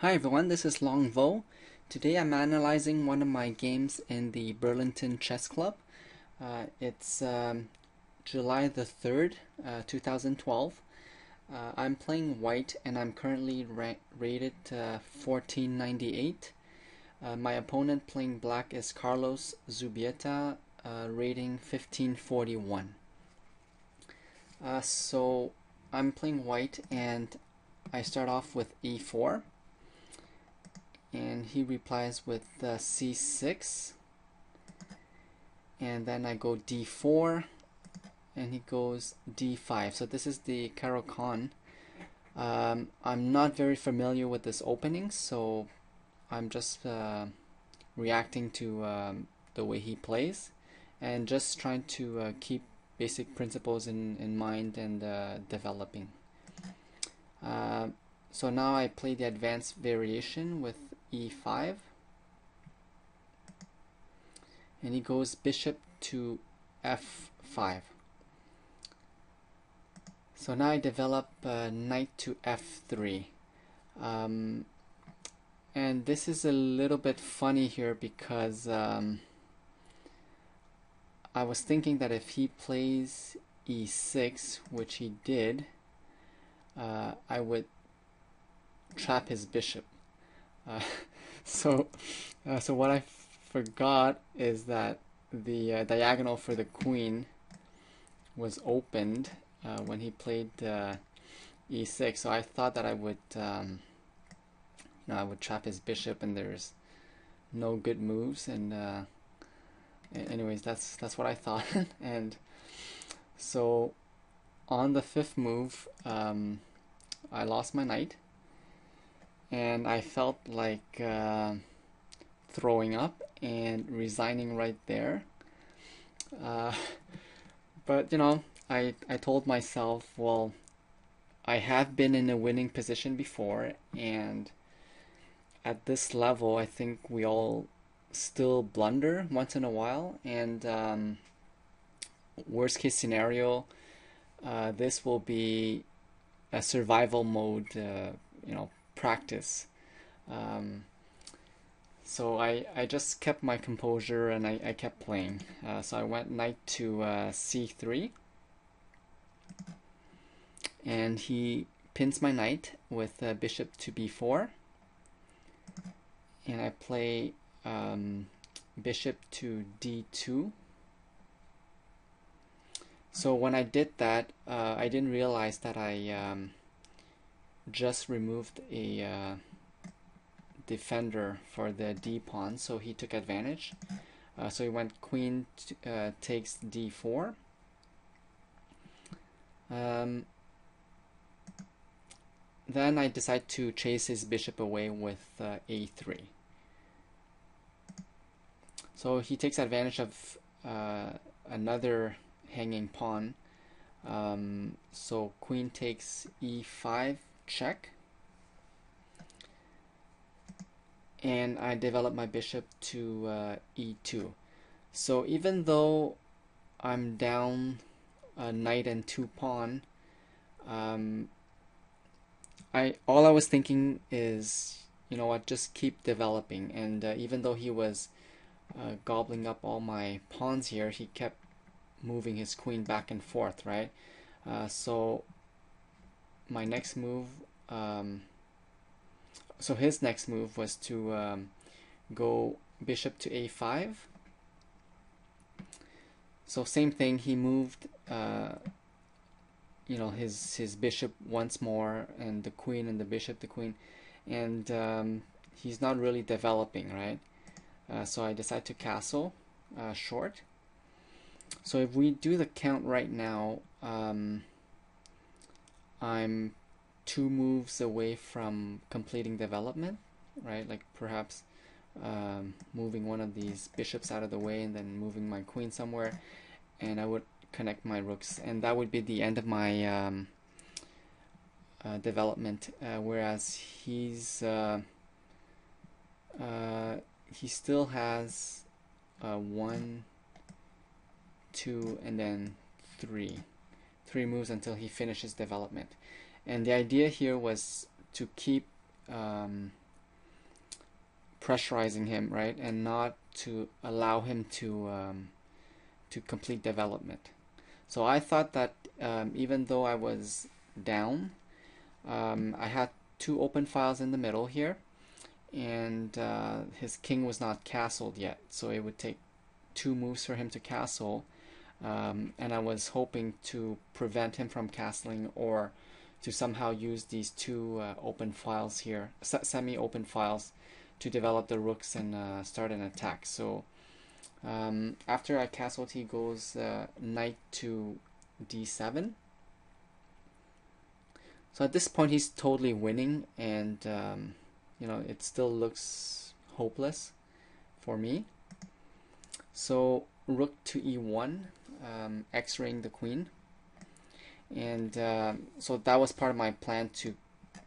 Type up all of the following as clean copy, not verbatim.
Hi everyone, this is Long Vo. Today I'm analyzing one of my games in the Burlington Chess Club. It's July the 3rd, 2012. I'm playing white and I'm currently rated 1498. My opponent playing black is Carlos Zubieta, rating 1541. So I'm playing white and I start off with e4. And he replies with c6, and then I go d4 and he goes d5. So this is the Caro-Kann. I'm not very familiar with this opening, so I'm just reacting to the way he plays and just trying to keep basic principles in mind and developing. So now I play the advanced variation with e5, and he goes bishop to f5. So now I develop knight to f3, and this is a little bit funny here because I was thinking that if he plays e6, which he did, I would trap his bishop. So what I forgot is that the diagonal for the queen was opened when he played e6. So I thought that I would, I would trap his bishop, and there's no good moves. And anyways, that's what I thought. And so on the fifth move, I lost my knight. And I felt like throwing up and resigning right there. But I told myself, well, I have been in a winning position before, and at this level, I think we all still blunder once in a while. And worst case scenario, this will be a survival mode, practice. So I just kept my composure and I kept playing. So I went knight to c3, and he pins my knight with bishop to b4, and I play bishop to d2. So when I did that, I didn't realize that I just removed a defender for the d pawn, so he took advantage. So he went queen takes d4. Then I decide to chase his bishop away with a3. So he takes advantage of another hanging pawn. So queen takes e5 check, and I develop my bishop to e2. So even though I'm down a knight and two pawn, all I was thinking is, you know what, just keep developing. And even though he was gobbling up all my pawns here, he kept moving his queen back and forth, right? So my next move, so his next move was to go bishop to a5. So same thing, he moved his bishop once more, and the queen and the bishop, the queen, and he's not really developing, right? So I decide to castle short. So if we do the count right now, I'm two moves away from completing development, right? Like perhaps moving one of these bishops out of the way and then moving my queen somewhere, and I would connect my rooks, and that would be the end of my development. Whereas he still has 1, 2, and then 3 moves until he finishes development. And the idea here was to keep pressurizing him, right, and not to allow him to complete development. So I thought that even though I was down, I had two open files in the middle here, and his king was not castled yet, so it would take two moves for him to castle, and I was hoping to prevent him from castling or to somehow use these two open files here, semi-open files, to develop the rooks and start an attack. So after I castled, he goes knight to d7. So at this point he's totally winning, and it still looks hopeless for me. So rook to e1, x-raying the queen, and so that was part of my plan, to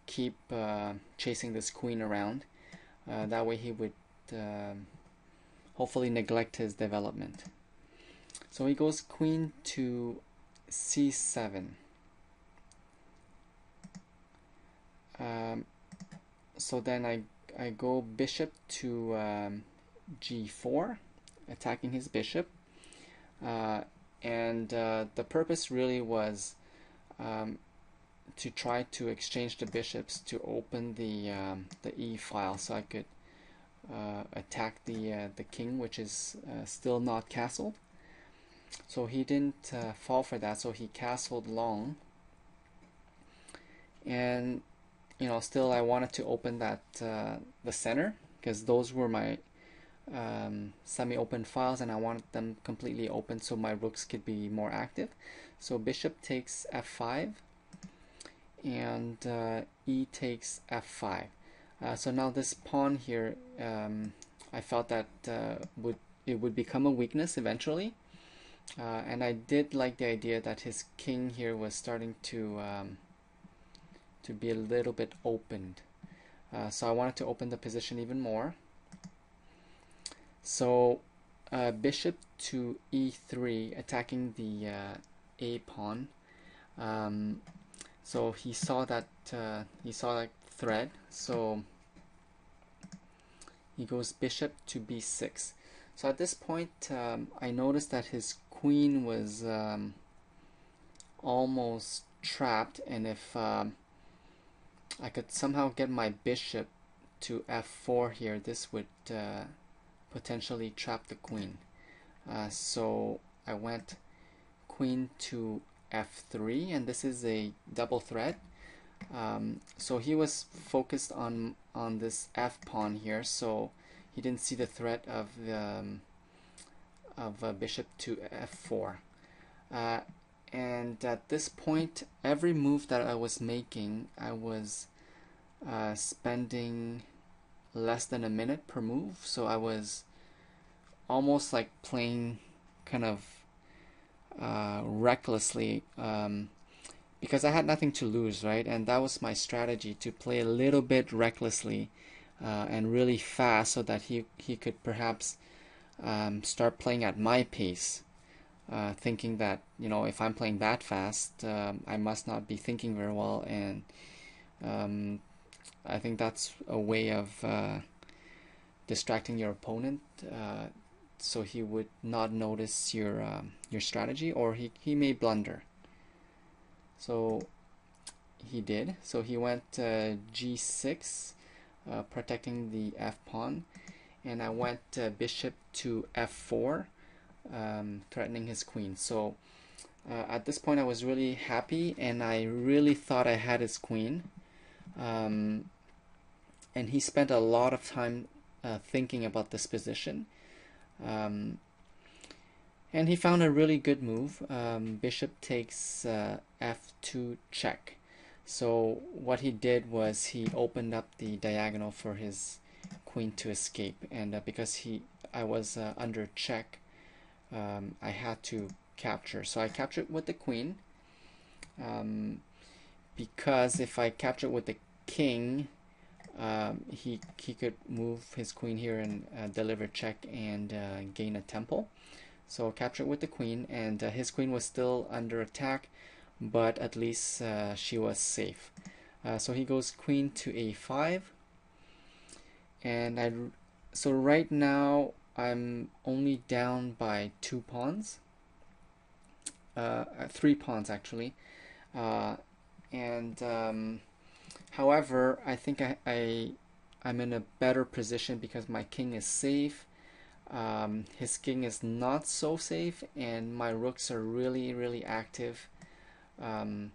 keep chasing this queen around. That way he would hopefully neglect his development. So he goes queen to c7. So then I go bishop to g4, attacking his bishop, and the purpose really was to try to exchange the bishops to open the e file, so I could attack the king, which is still not castled. So he didn't fall for that, so he castled long, and still I wanted to open that the center, because those were my semi-open files, and I wanted them completely open so my rooks could be more active. So bishop takes f5, and e takes f5. So now this pawn here, I felt that it would become a weakness eventually, and I did like the idea that his king here was starting to be a little bit opened. So I wanted to open the position even more. So bishop to e3, attacking the a pawn. So he saw that thread. So he goes bishop to b6. So at this point, I noticed that his queen was almost trapped, and if I could somehow get my bishop to f4 here, this would potentially trap the queen. So I went queen to f3, and this is a double threat. So he was focused on this f pawn here, so he didn't see the threat of bishop to f4. And at this point, every move that I was making, I was spending less than a minute per move, so I was almost like playing kind of recklessly, because I had nothing to lose, right? And that was my strategy, to play a little bit recklessly and really fast, so that he could perhaps start playing at my pace, thinking that if I'm playing that fast, I must not be thinking very well, and I think that's a way of distracting your opponent, so he would not notice your strategy, or he may blunder. So he did. So he went g6, protecting the f pawn, and I went bishop to f4, threatening his queen. So at this point I was really happy, and I really thought I had his queen, and he spent a lot of time thinking about this position, and he found a really good move. Bishop takes f2 check. So what he did was he opened up the diagonal for his queen to escape, and because I was under check, I had to capture. So I captured with the queen, because if I capture with the king, he could move his queen here and deliver check and gain a temple. So capture with the queen, and his queen was still under attack, but at least she was safe. So he goes queen to a5, and So right now I'm only down by 2 pawns, 3 pawns actually, uh, and however, I think I'm in a better position because my king is safe. His king is not so safe, and my rooks are really, really active. Um,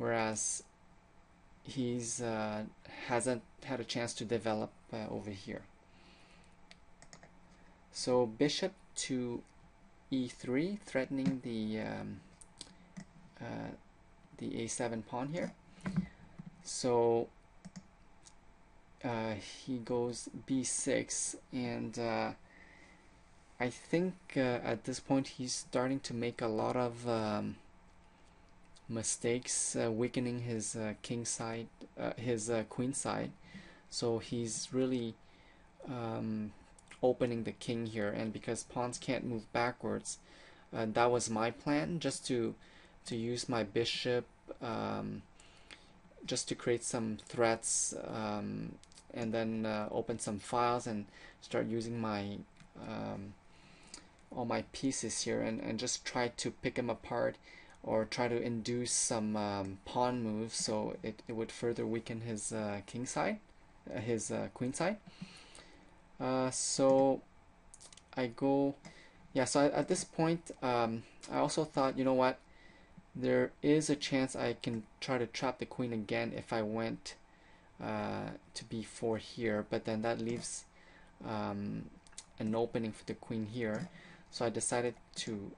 Whereas he's hasn't had a chance to develop over here. So bishop to e3, threatening uh, the a7 pawn here. So he goes b6, and I think at this point he's starting to make a lot of mistakes, weakening his king side, his queen side. So he's really opening the king here, and because pawns can't move backwards, that was my plan, just to use my bishop, just to create some threats, and then open some files and start using my all my pieces here, and just try to pick them apart, or try to induce some pawn moves so it would further weaken his king side, his queen side. So I go, yeah, so at this point, I also thought, you know what, there is a chance I can try to trap the queen again if I went to b4 here, but then that leaves an opening for the queen here. So I decided to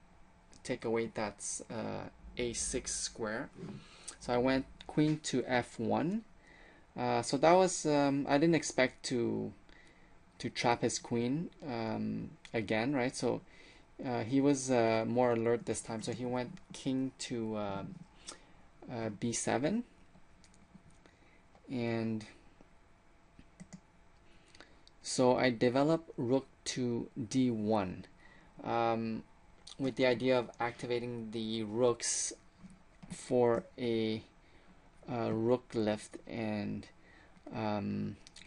take away that a6 square. So I went queen to f1. So that was, I didn't expect to trap his queen again, right? So he was more alert this time. So he went king to b7, and so I develop rook to d1, with the idea of activating the rooks for a rook lift and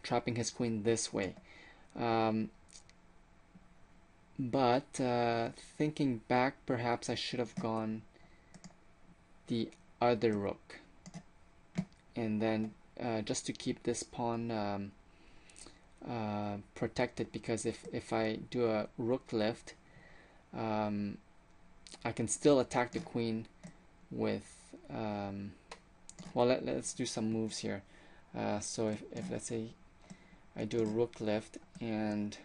trapping his queen this way. But thinking back, perhaps I should have gone the other rook, and then just to keep this pawn protected, because if I do a rook lift, I can still attack the queen with well, let's do some moves here. So if let's say I do a rook lift, and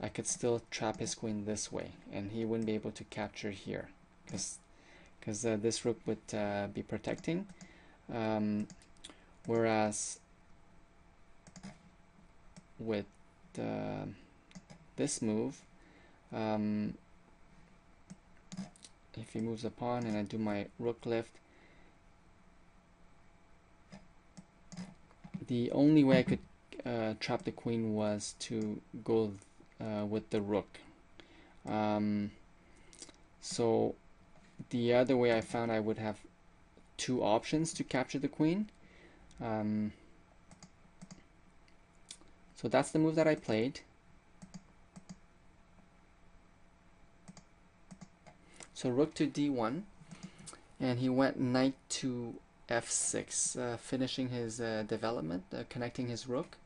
I could still trap his queen this way, and he wouldn't be able to capture here, because this rook would be protecting, whereas with this move, if he moves a pawn and I do my rook lift, the only way I could trap the queen was to go with the rook. So the other way I found I would have two options to capture the queen. So that's the move that I played. So rook to d1, and he went knight to f6, finishing his development, connecting his rook.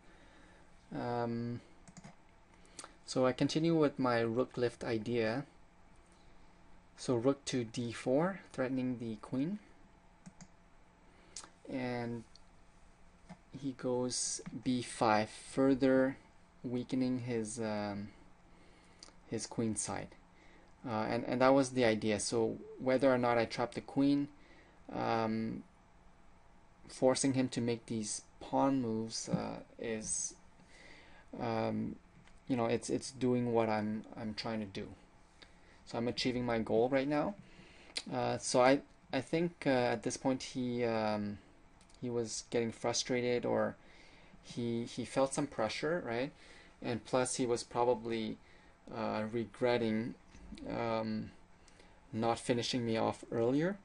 So I continue with my rook lift idea. So rook to d4, threatening the queen, and he goes b5, further weakening his queen side. And that was the idea. So whether or not I trap the queen, forcing him to make these pawn moves is, you know, it's doing what I'm trying to do. So I'm achieving my goal right now. So I think at this point he was getting frustrated, or he felt some pressure, right? And plus he was probably regretting not finishing me off earlier.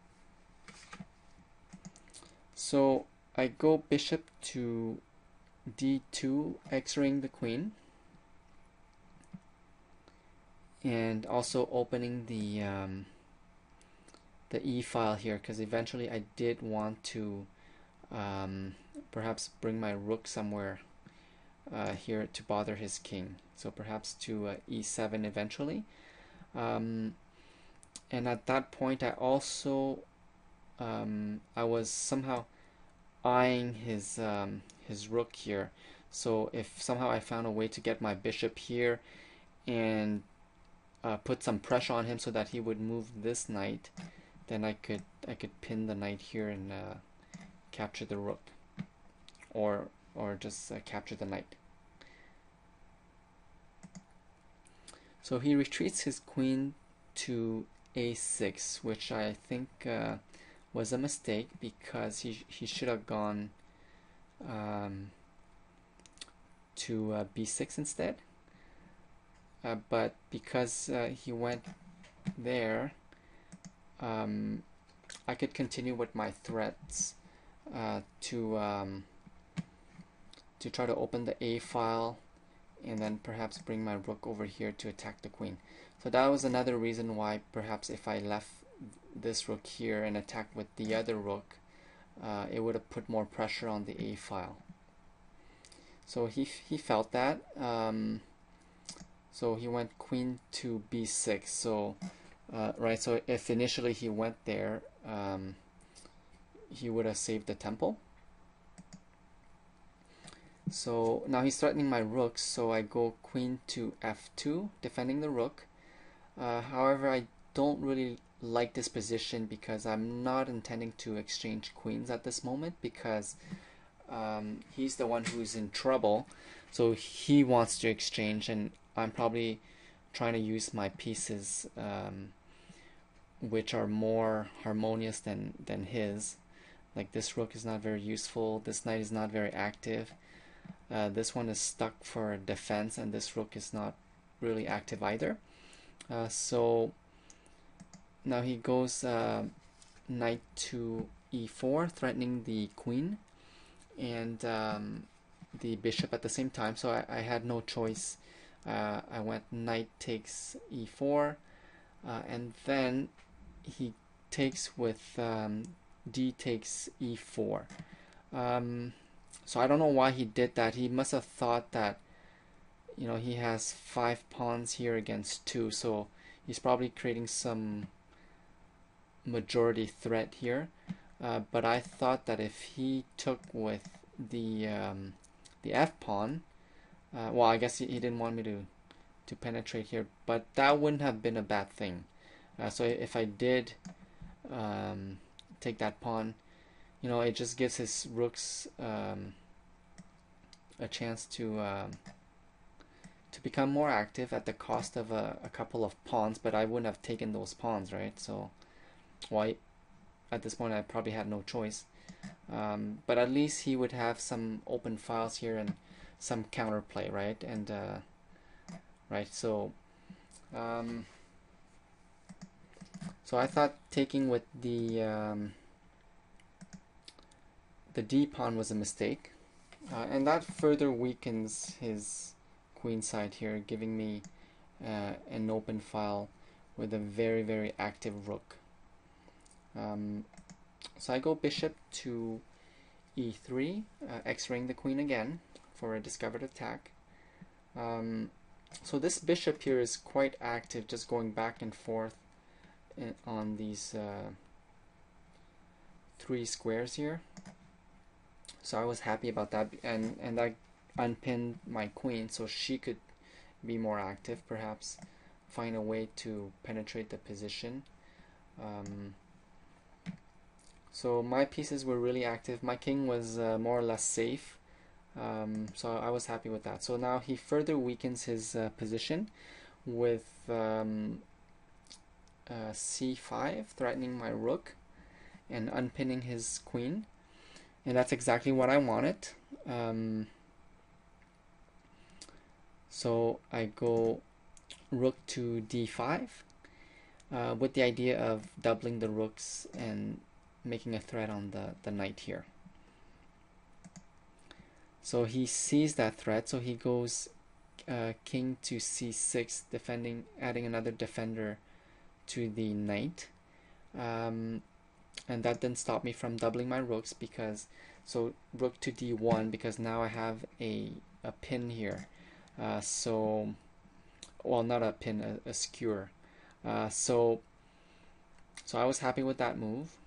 So I go bishop to d2, x-raying the queen. and also opening the E file here, because eventually I did want to perhaps bring my rook somewhere here to bother his king, so perhaps to E7 eventually. And at that point I also I was somehow eyeing his rook here, so if somehow I found a way to get my bishop here and put some pressure on him so that he would move this knight, then I could pin the knight here and capture the rook, or just capture the knight. So he retreats his queen to a6, which I think was a mistake, because he should have gone to b6 instead. But because he went there, I could continue with my threats to try to open the A file and then perhaps bring my rook over here to attack the queen. So that was another reason why perhaps if I left this rook here and attacked with the other rook, it would have put more pressure on the A file. So he felt that. So he went queen to b6. So right, so if initially he went there, he would have saved the temple. So now he's threatening my rooks, so I go queen to f2, defending the rook. However, I don't really like this position because I'm not intending to exchange queens at this moment, because he's the one who's in trouble, so he wants to exchange, and I'm probably trying to use my pieces which are more harmonious than his. Like this rook is not very useful, this knight is not very active, this one is stuck for defense, and this rook is not really active either. So now he goes knight to e4, threatening the queen and the bishop at the same time, so I had no choice. I went knight takes e4, and then he takes with d takes e4. So I don't know why he did that. He must have thought that, you know, he has 5 pawns here against 2, so he's probably creating some majority threat here. But I thought that if he took with the f pawn, well, I guess he didn't want me to penetrate here, but that wouldn't have been a bad thing. So if I did take that pawn, you know, it just gives his rooks a chance to become more active at the cost of a couple of pawns, but I wouldn't have taken those pawns, right? So, well, at this point I probably had no choice. But at least he would have some open files here and some counterplay, right? And right, so so I thought taking with the D pawn was a mistake, and that further weakens his queen side here, giving me an open file with a very active rook. So I go bishop to e3, x-raying the queen again for a discovered attack. So this bishop here is quite active, just going back and forth on these 3 squares here. So I was happy about that, and I unpinned my queen so she could be more active, perhaps find a way to penetrate the position. So my pieces were really active. My king was more or less safe, so I was happy with that. So now he further weakens his position with c5, threatening my rook and unpinning his queen, and that's exactly what I wanted. So I go rook to d5 with the idea of doubling the rooks and making a threat on the knight here. So he sees that threat, so he goes king to c6, defending, adding another defender to the knight. And that didn't stop me from doubling my rooks, because so rook to d1, because now I have a pin here. So, well, not a pin, a skewer. So I was happy with that move.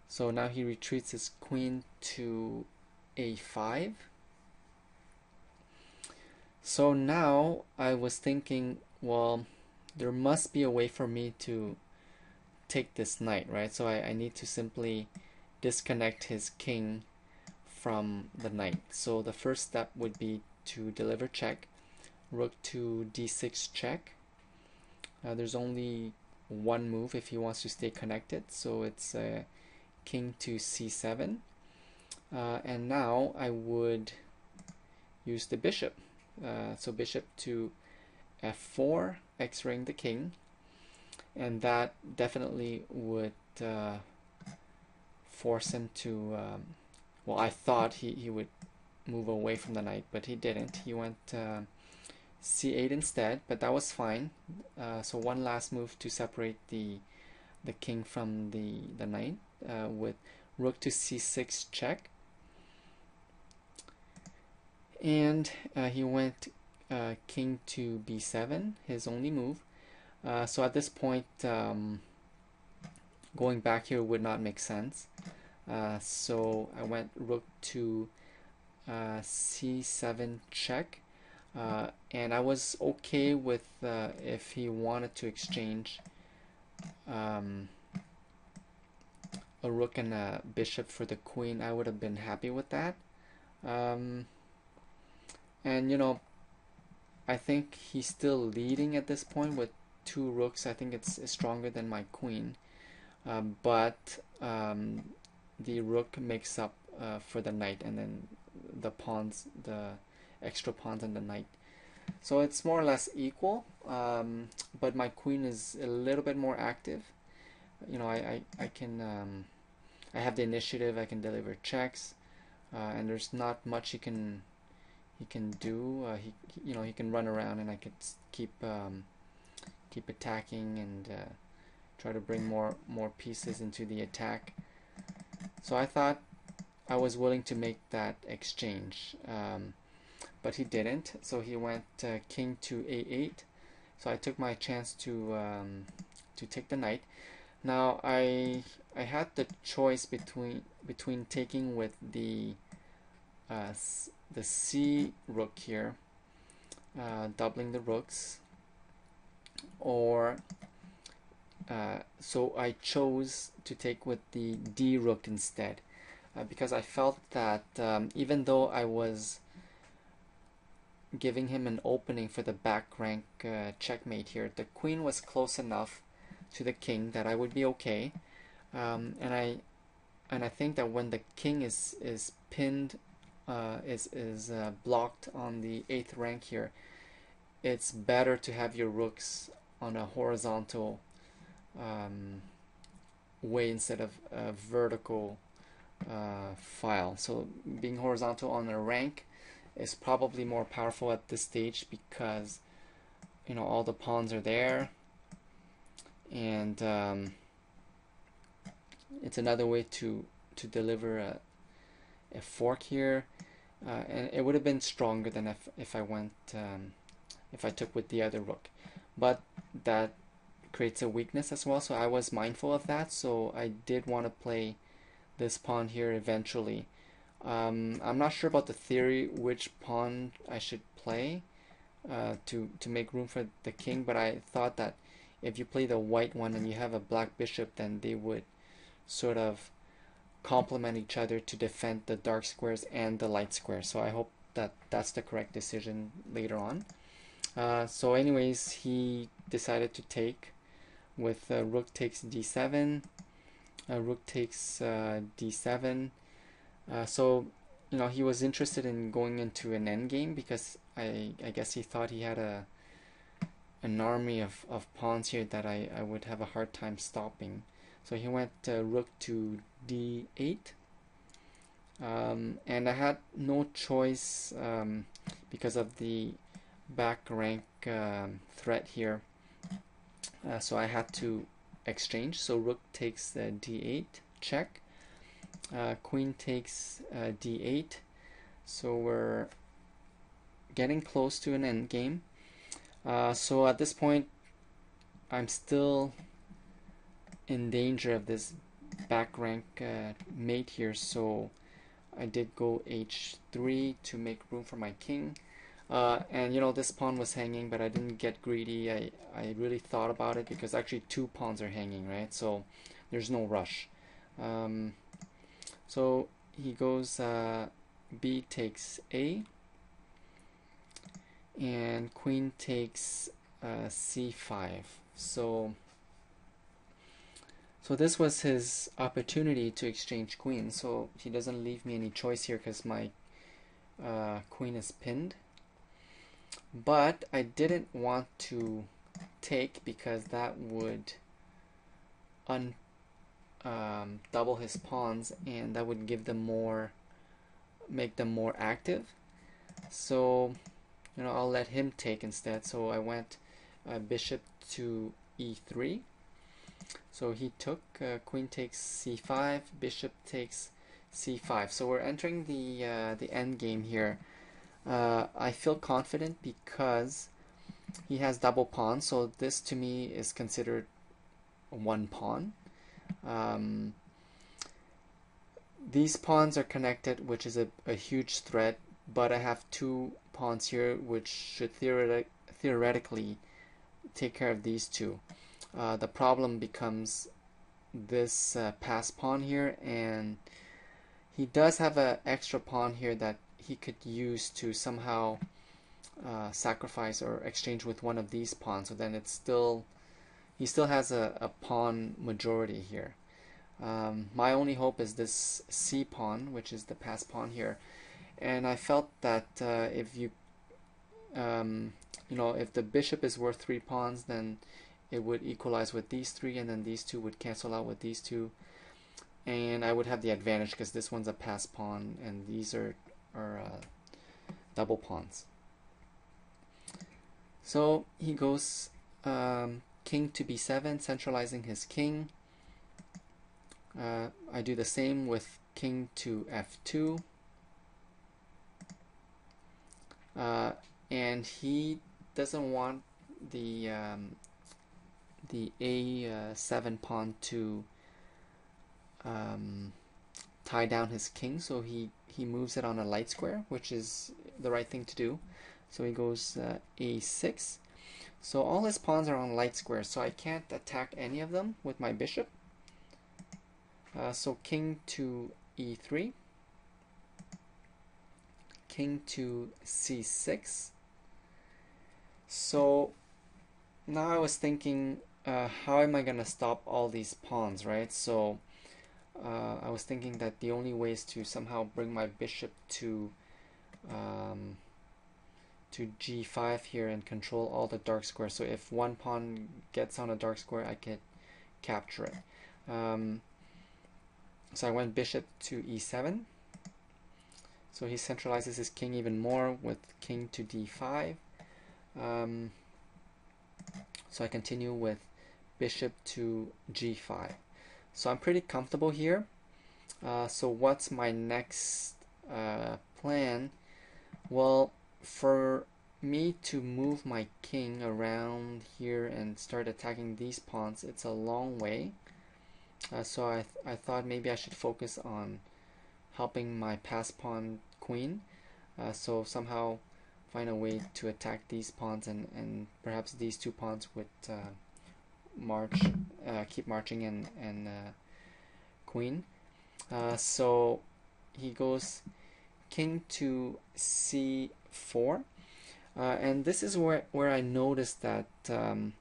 So now he retreats his queen to a5. So now I was thinking, well, there must be a way for me to take this knight, right? So I need to simply disconnect his king from the knight. So the first step would be to deliver check, rook to d6 check. There's only one move if he wants to stay connected, so it's king to c7. And now I would use the bishop. So bishop to f4, x-raying the king, and that definitely would force him to, well, I thought he would move away from the knight, but he didn't. He went c8 instead, but that was fine. So one last move to separate the king from the knight, with rook to c6 check. And he went king to b7, his only move. So at this point, going back here would not make sense. So I went rook to c7 check, and I was okay with if he wanted to exchange a rook and a bishop for the queen. I would have been happy with that. And you know, I think he's still leading at this point with 2 rooks. I think it's stronger than my queen, but the rook makes up for the knight, and then the pawns, the extra pawns and the knight. So it's more or less equal, but my queen is a little bit more active. You know, I can I have the initiative. I can deliver checks, and there's not much he can do. You know, he can run around, and I could keep attacking and try to bring more pieces into the attack. So I thought I was willing to make that exchange, but he didn't. So he went king to a8. So I took my chance to take the knight. Now I had the choice between taking with the c rook here, doubling the rooks, or so I chose to take with the d rook instead, because I felt that even though I was giving him an opening for the back rank checkmate here, the queen was close enough to the king that I would be okay, and I think that when the king is pinned, is blocked on the 8th rank here, it's better to have your rooks on a horizontal way instead of a vertical file. So being horizontal on a rank is probably more powerful at this stage, because you know all the pawns are there, and it's another way to deliver a fork here, and it would have been stronger than if I went if I took with the other rook, but that creates a weakness as well, so I was mindful of that. So I did want to play this pawn here eventually. I'm not sure about the theory which pawn I should play to make room for the king, but I thought that if you play the white one and you have a black bishop, then they would sort of complement each other to defend the dark squares and the light squares. So I hope that that's the correct decision later on. So anyways, he decided to take with rook takes d7, rook takes d7. So you know, he was interested in going into an endgame, because I guess he thought he had an army of pawns here that I would have a hard time stopping. So he went rook to d8. And I had no choice because of the back rank threat here. So I had to exchange. So rook takes d8, check. Queen takes d8. So we're getting close to an end game. So at this point, I'm still in danger of this back rank mate here. So I did go h3 to make room for my king. And you know, this pawn was hanging, but I didn't get greedy. I really thought about it because actually two pawns are hanging, right? So there's no rush. So he goes b takes a, and queen takes c5. So this was his opportunity to exchange queen. So he doesn't leave me any choice here because my queen is pinned. But I didn't want to take because that would double his pawns, and that would give them more, make them more active. So you know, I'll let him take instead. So I went bishop to e3. So he took, queen takes c5, bishop takes c5. So we're entering the end game here. I feel confident because he has double pawns, so this to me is considered one pawn. These pawns are connected, which is a huge threat, but I have two pawns here which should theoretically take care of these two. The problem becomes this pass pawn here, and he does have an extra pawn here that he could use to somehow sacrifice or exchange with one of these pawns. So then it's still, he still has a pawn majority here. My only hope is this c pawn, which is the pass pawn here. And I felt that if you know, if the bishop is worth 3 pawns, then it would equalize with these 3, and then these 2 would cancel out with these 2, and I would have the advantage because this one's a pass pawn and these are double pawns. So he goes king to b7, centralizing his king. I do the same with king to f2. And he doesn't want the a7 pawn to tie down his king, so he moves it on a light square, which is the right thing to do. So he goes a6. So all his pawns are on light squares, so I can't attack any of them with my bishop. So king to e3, king to c6. So now I was thinking, how am I going to stop all these pawns, right? So I was thinking that the only way is to somehow bring my bishop to g5 here and control all the dark squares. So if one pawn gets on a dark square, I could capture it. So I went bishop to e7. So he centralizes his king even more with king to d5. So I continue with bishop to g5. So I'm pretty comfortable here. So what's my next plan? Well, for me to move my king around here and start attacking these pawns, it's a long way. So I thought maybe I should focus on helping my pass pawn queen. So somehow find a way to attack these pawns, and perhaps these two pawns would keep marching and queen. So he goes king to c4, and this is where I noticed that you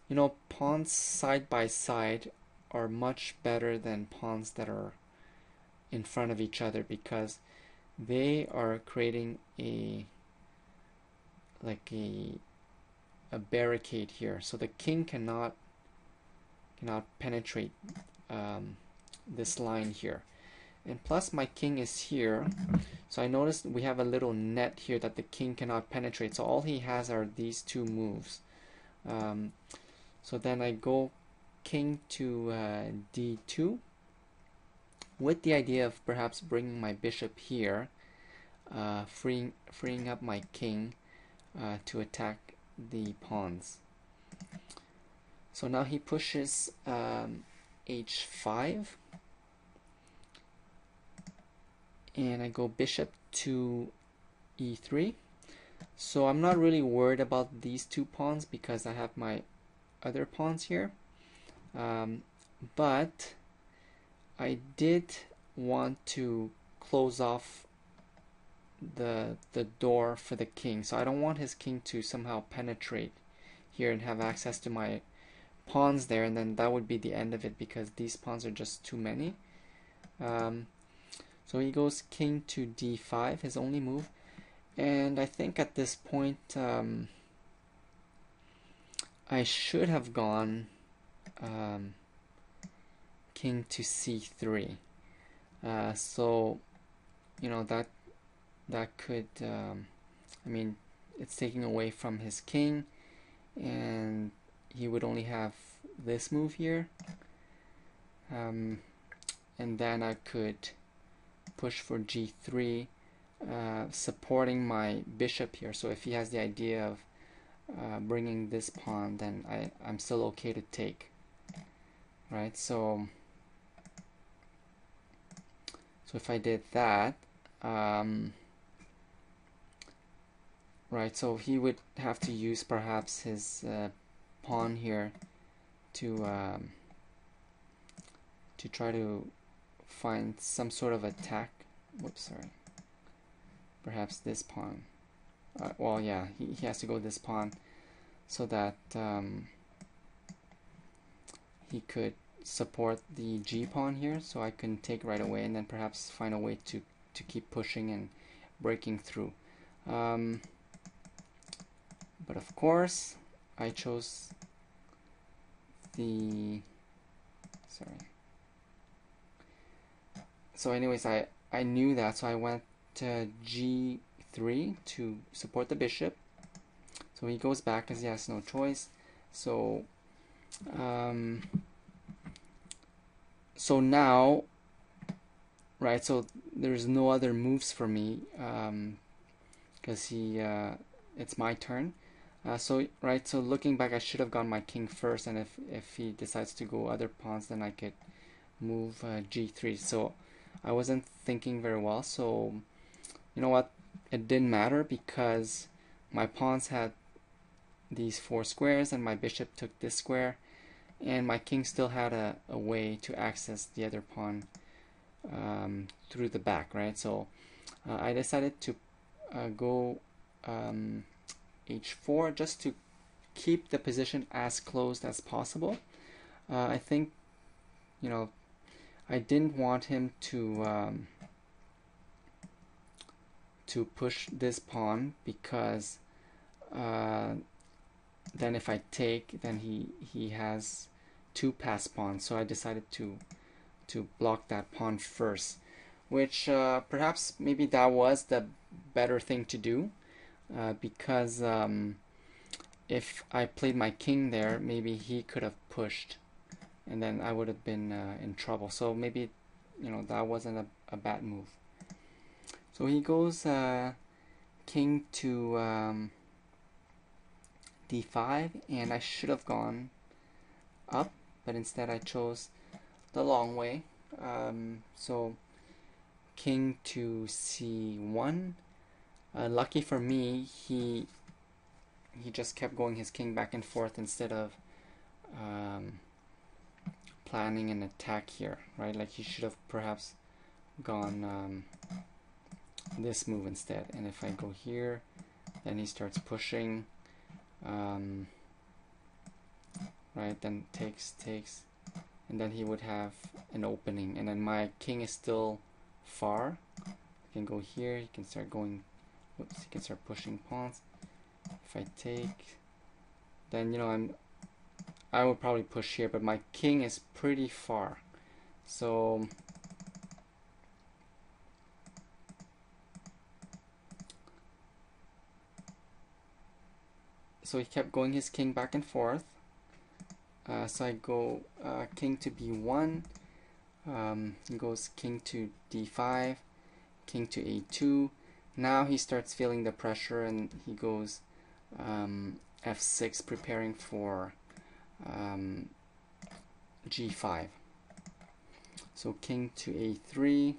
know, pawns side by side are much better than pawns that are in front of each other, because they are creating a barricade here, so the king cannot penetrate this line here. And plus my king is here. So I noticed we have a little net here that the king cannot penetrate. So all he has are these two moves. So then I go king to d2 with the idea of perhaps bringing my bishop here, freeing up my king to attack the pawns. So now he pushes h5, and I go bishop to e3. So I'm not really worried about these two pawns because I have my other pawns here, but I did want to close off the door for the king. So I don't want his king to somehow penetrate here and have access to my pawns there, and then that would be the end of it because these pawns are just too many. So he goes king to d5, his only move, and I think at this point I should have gone king to c3. So you know that could I mean, it's taking away from his king, and he would only have this move here, and then I could push for g3, supporting my bishop here. So if he has the idea of bringing this pawn, then I'm still okay to take, right? So if I did that, right, so he would have to use perhaps his pawn here to try to find some sort of attack. Whoops, sorry. Perhaps this pawn. Well, yeah, he has to go this pawn so that he could support the g pawn here, so I can take right away, and then perhaps find a way to keep pushing and breaking through. But of course, I chose the So anyways, I knew that, so I went to g3 to support the bishop. So he goes back because he has no choice. So so now, right, so there's no other moves for me because it's my turn. So looking back, I should have gone my king first, and if he decides to go other pawns, then I could move g3. So I wasn't thinking very well. So you know what? It didn't matter because my pawns had these 4 squares, and my bishop took this square, and my king still had a way to access the other pawn through the back, right? So I decided to go h4 just to keep the position as closed as possible. I think, you know, I didn't want him to push this pawn because then if I take, then he has 2 pass pawns. So I decided to block that pawn first, which perhaps maybe that was the better thing to do, because if I played my king there, maybe he could have pushed, and then I would have been in trouble. So maybe, you know, that wasn't a bad move. So he goes king to d5, and I should have gone up, but instead I chose the long way. So king to c1. Lucky for me, he just kept going his king back and forth instead of planning an attack here, right? Like he should have perhaps gone this move instead. And if I go here, then he starts pushing, right? Then takes, and then he would have an opening, and then my king is still far. He can go here, he can start going, whoops, he can start pushing pawns. If I take, then, you know, I would probably push here, but my king is pretty far. So so he kept going his king back and forth. So I go king to b1. He goes king to d5, king to a2. Now he starts feeling the pressure and he goes f6, preparing for g5. So king to a3,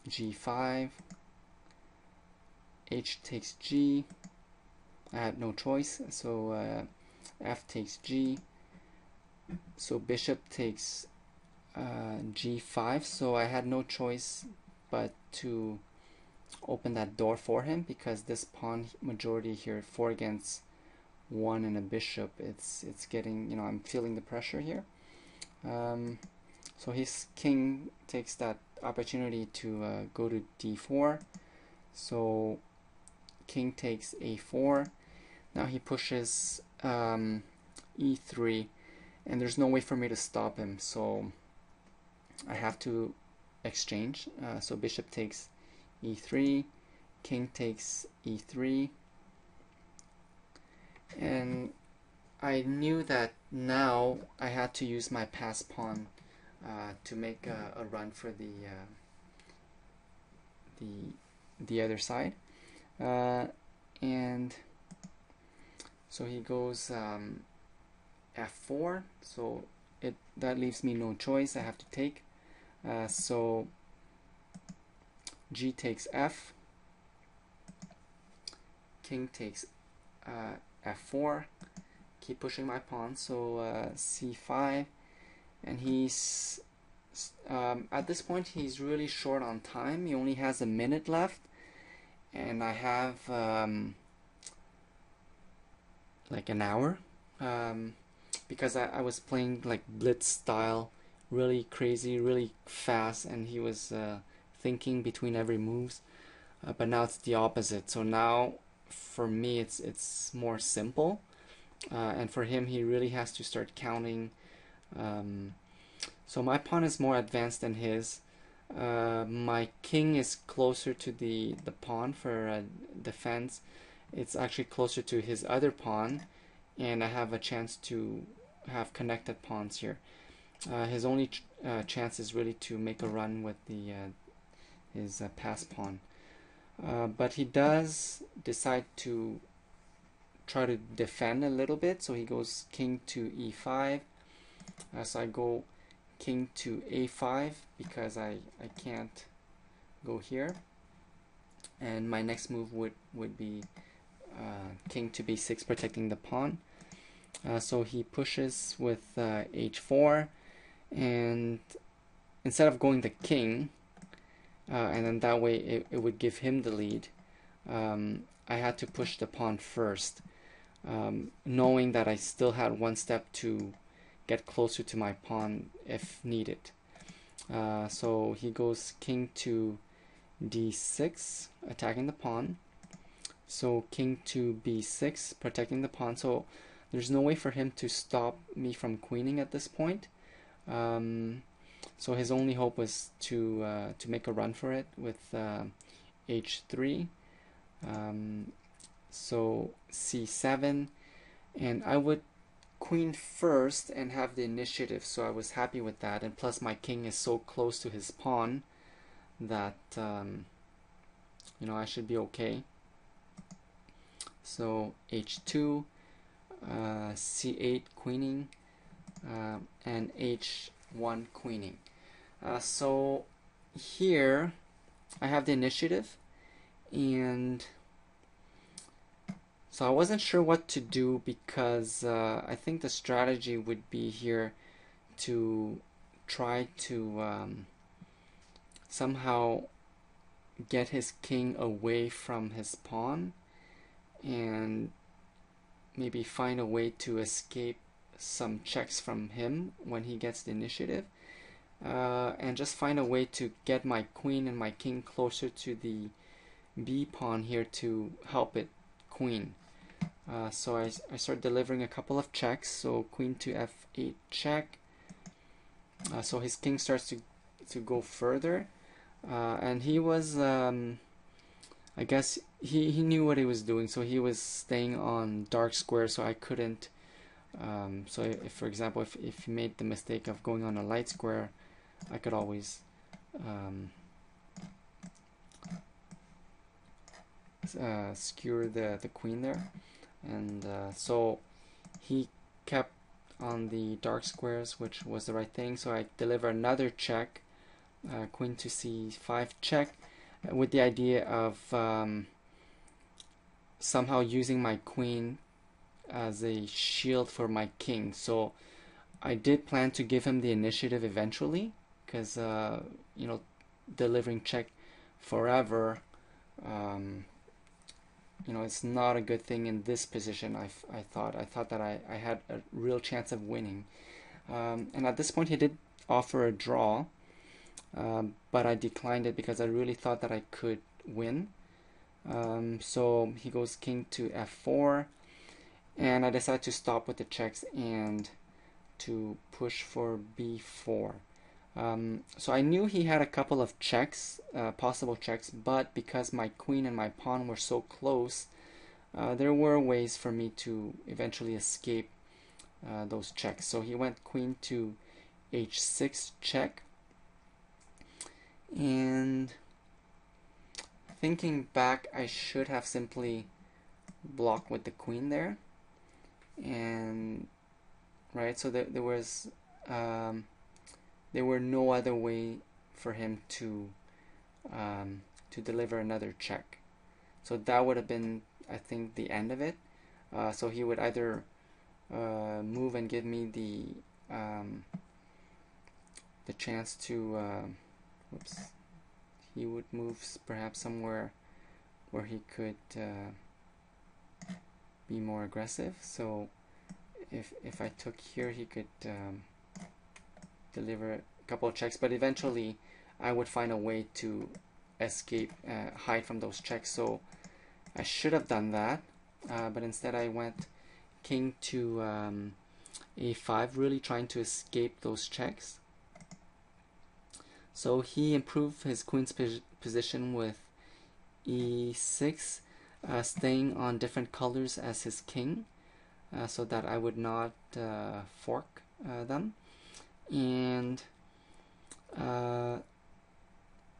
g5, h takes g. I had no choice, so f takes g. So bishop takes g5, so I had no choice but to open that door for him, because this pawn majority here, 4 against 1 and a bishop, it's getting, you know, I'm feeling the pressure here. So his king takes that opportunity to go to d4. So king takes a4. Now he pushes e3, and there's no way for me to stop him, so I have to exchange. So bishop takes e3, king takes e3, and I knew that now I had to use my pass pawn to make a run for the other side, and so he goes f4. So that leaves me no choice. I have to take. So g takes f, king takes f4. Keep pushing my pawn. So c5, and he's at this point he's really short on time. He only has a minute left, and I have like an hour, because I was playing like blitz style, really crazy, really fast, and he was thinking between every moves. But now it's the opposite. So now for me it's more simple, and for him he really has to start counting. So my pawn is more advanced than his. My king is closer to the pawn for defense. It's actually closer to his other pawn, and I have a chance to have connected pawns here. His only chance is really to make a run with his pass pawn. But he does decide to try to defend a little bit, so he goes king to e5. So I go king to a5 because I can't go here, and my next move would be king to b6, protecting the pawn. So he pushes with h4, and instead of going the king, and then that way it would give him the lead, I had to push the pawn first, knowing that I still had one step to get closer to my pawn if needed. So he goes king to d6, attacking the pawn. So king to b6, protecting the pawn. So there's no way for him to stop me from queening at this point. So his only hope was to make a run for it with h3. So c7, and I would queen first and have the initiative, so I was happy with that, and plus my king is so close to his pawn that you know, I should be okay. So h2, c8 queening, and h1 queening. So here I have the initiative, and so I wasn't sure what to do, because I think the strategy would be here to try to somehow get his king away from his pawn and maybe find a way to escape some checks from him when he gets the initiative, and just find a way to get my queen and my king closer to the b pawn here to help it queen. So I start delivering a couple of checks. So queen to f8 check. So his king starts to go further, and he was I guess he knew what he was doing, so he was staying on dark square, so I couldn't. So if, for example, if he made the mistake of going on a light square, I could always skewer the queen there. And so he kept on the dark squares, which was the right thing. So I deliver another check, queen to c5 check, with the idea of somehow using my queen as a shield for my king. So I did plan to give him the initiative eventually, because you know, delivering check forever, you know, it's not a good thing in this position. I thought that I had a real chance of winning, and at this point he did offer a draw, but I declined it because I really thought that I could win. So he goes king to f4, and I decided to stop with the checks and to push for b4. So I knew he had a couple of checks, possible checks, but because my queen and my pawn were so close, there were ways for me to eventually escape those checks. So he went queen to h6 check, and thinking back, I should have simply blocked with the queen there, and right, so there was there were no other way for him to deliver another check. So that would have been, I think, the end of it. So he would either move and give me the chance to whoops, he would move perhaps somewhere where he could be more aggressive. So if I took here, he could deliver a couple of checks, but eventually I would find a way to escape, hide from those checks. So I should have done that, but instead I went king to a5, really trying to escape those checks. So he improved his queen's position with e6, staying on different colors as his king, so that I would not fork them. And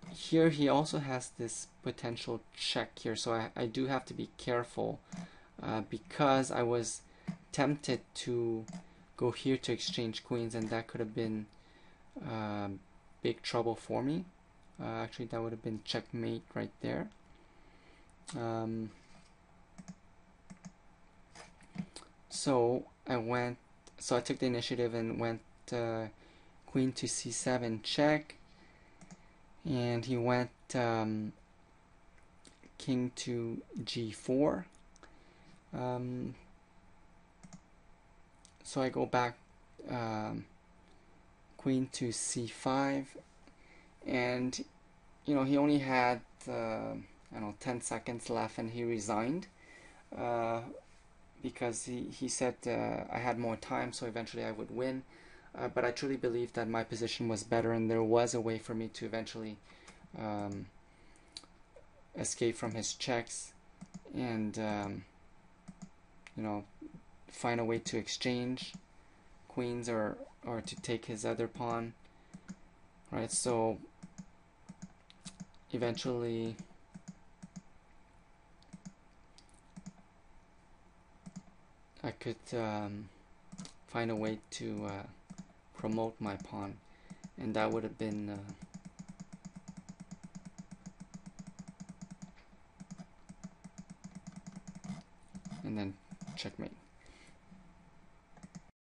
here he also has this potential check here, so I do have to be careful, because I was tempted to go here to exchange queens, and that could have been big trouble for me. Actually, that would have been checkmate right there. So I took the initiative and went queen to c7 check, and he went king to g4. So I go back queen to c5, and you know, he only had I don't know, 10 seconds left, and he resigned because he said I had more time, so eventually I would win. But I truly believe that my position was better, and there was a way for me to eventually escape from his checks, and you know, find a way to exchange queens or to take his other pawn. Right, so eventually I could find a way to promote my pawn, and that would have been and then checkmate.